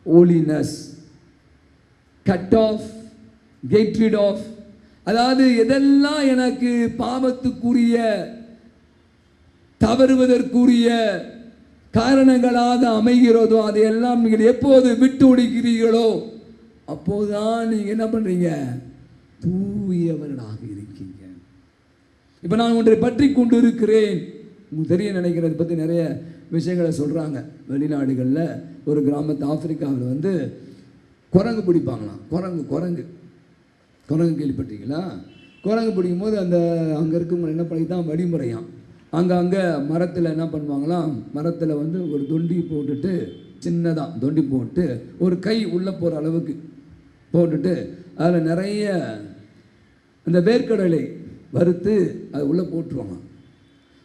holiness, cut off, get rid of. அதாவது எதெல்லாம் எனக்கு பாவத்துக்குரிய தவறுவதற்குரிய காரணங்களாக அமைகிறதோ அதையெல்லாம் நீங்கள் எப்போது விட்டு ஒழிக்கிறீர்களோ அப்போதுதான் நீங்கள் என்ன பண்ணுறீங்க? தூயவர்களாக இருக்கீங்க. இப்போ நான் ஒன்றை பற்றி கொண்டு இருக்கிறேன். உங்களுக்கு தெரிய நினைக்கிறத பற்றி நிறைய விஷயங்களை சொல்கிறாங்க. வெளிநாடுகளில் ஒரு கிராமத்து ஆப்பிரிக்காவில் வந்து குரங்கு பிடிப்பாங்களாம். குரங்கு கேள்விப்பட்டீங்களா? குரங்கு பிடிக்கும் போது அந்த அங்கே இருக்கவங்க என்ன பண்ணி தான் வழிமுறையாம். அங்கே மரத்தில் என்ன பண்ணுவாங்களாம், மரத்தில் வந்து ஒரு தொண்டி போட்டுட்டு, சின்னதாக தொண்டி போட்டு ஒரு கை உள்ளே போகிற அளவுக்கு போட்டுட்டு அதில் நிறைய அந்த வேர்க்கடலை வறுத்து அதை உள்ளே போட்டுருவாங்க.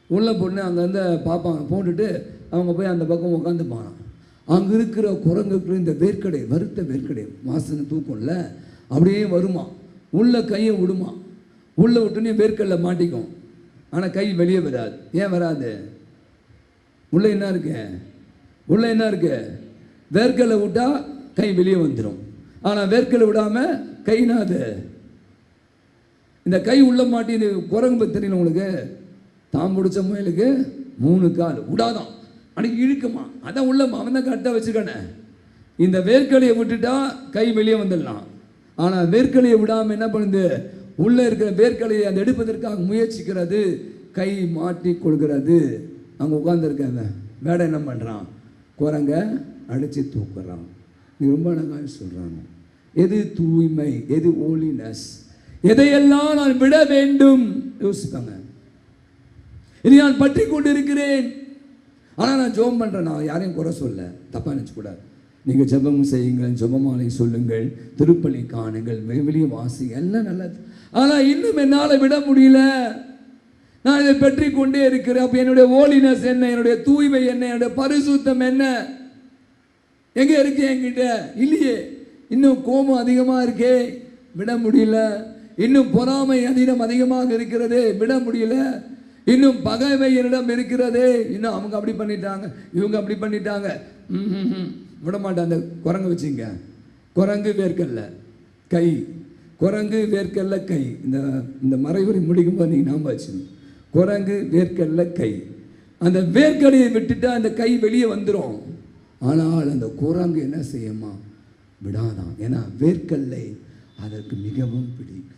உள்ளே போட்டு அங்கே வந்து பார்ப்பாங்க. போட்டுட்டு அவங்க போய் அந்த பக்கம் உட்காந்துப்பாங்க. அங்கே இருக்கிற குரங்குக்கு இந்த வேர்க்கடை, வறுத்த வேர்க்கடை வாசனை தூக்கும்ல, அப்படியே வருமா. உள்ளே கையை விடுமா. உள்ளே விட்டுனே வேர்க்கடலை மாட்டிக்கும். ஆனால் கை வெளியே வராது. ஏன் வராது? உள்ளே என்ன இருக்கு? வேர்க்கடலை விட்டால் கை வெளியே வந்துடும். ஆனால் வேர்க்கடலை விடாமல் கைனாது. இந்த கை உள்ள மாட்டி குரங்கு தெரியல உங்களுக்கு? தாம் பிடிச்ச முயலுக்கு 3 கால் விடாதான், அன்னைக்கு இழுக்குமா. அதான் உள்ள அவன் தான் கரெக்டாக வச்சுக்கானே. இந்த வேர்க்கலையை விட்டுட்டா கை வெளியே வந்துடலாம். ஆனால் வேர்க்கலையை விடாமல் என்ன பண்ணுது? உள்ளே இருக்கிற வேர்க்கலையை அந்த எடுப்பதற்காக முயற்சிக்கிறது, கை மாட்டி கொள்கிறது. அங்கே உட்காந்துருக்காங்க. வேட என்ன பண்ணுறான்? குரங்க அடித்து தூக்குறான். இது ரொம்ப அழகாக சொல்கிறாங்க. எது தூய்மை, எது ஹோலினஸ், எதையெல்லாம் நான் விட வேண்டும் யோசிப்பாங்க. இனி நான் பற்றி கொண்டு இருக்கிறேன். ஆனால் நான் ஜெபம் பண்ணுறேன். நான் யாரையும் குறை சொல்ல, தப்பாக நினச்சக்கூடாது. நீங்கள் ஜெபம் செய்யுங்கள், ஜெபமாலை சொல்லுங்கள், திருப்பலி காணுங்கள், வெளியே வாசி, எல்லாம் நல்லது. ஆனால் இன்னும் என்னால் விட முடியல. நான் இதை பற்றி கொண்டே இருக்கிறேன். அப்போ என்னுடைய ஹோலினஸ் என்ன, என்னுடைய தூய்மை என்ன, என்னுடைய பரிசுத்தம் என்ன எங்கே இருக்கு? என்கிட்ட இல்லையே. இன்னும் கோபம் அதிகமாக இருக்கே, விட முடியல. இன்னும் பொறாமை அதிகமாக இருக்கிறதே, விட முடியல. இன்னும் பகைமை என்னிடம் இருக்கிறதே, இன்னும் அவங்க அப்படி பண்ணிட்டாங்க, இவங்க அப்படி பண்ணிட்டாங்க, விட மாட்டேன். அந்த குரங்கு வச்சுங்க. குரங்கு வேர்க்கல்ல கை, குரங்கு வேர்க்கல்ல கை. இந்த மறைவுரை முடிக்கும் போது நீங்கள் நாம வச்சுக்கணும். குரங்கு வேர்க்கல்ல கை. அந்த வேர்க்கலையை விட்டுட்டா அந்த கை வெளியே வந்துடும். ஆனால் அந்த குரங்கு என்ன செய்யுமா? விடாதான். ஏன்னா வேர்க்கல்லை அதற்கு மிகவும் பிடிக்கும்.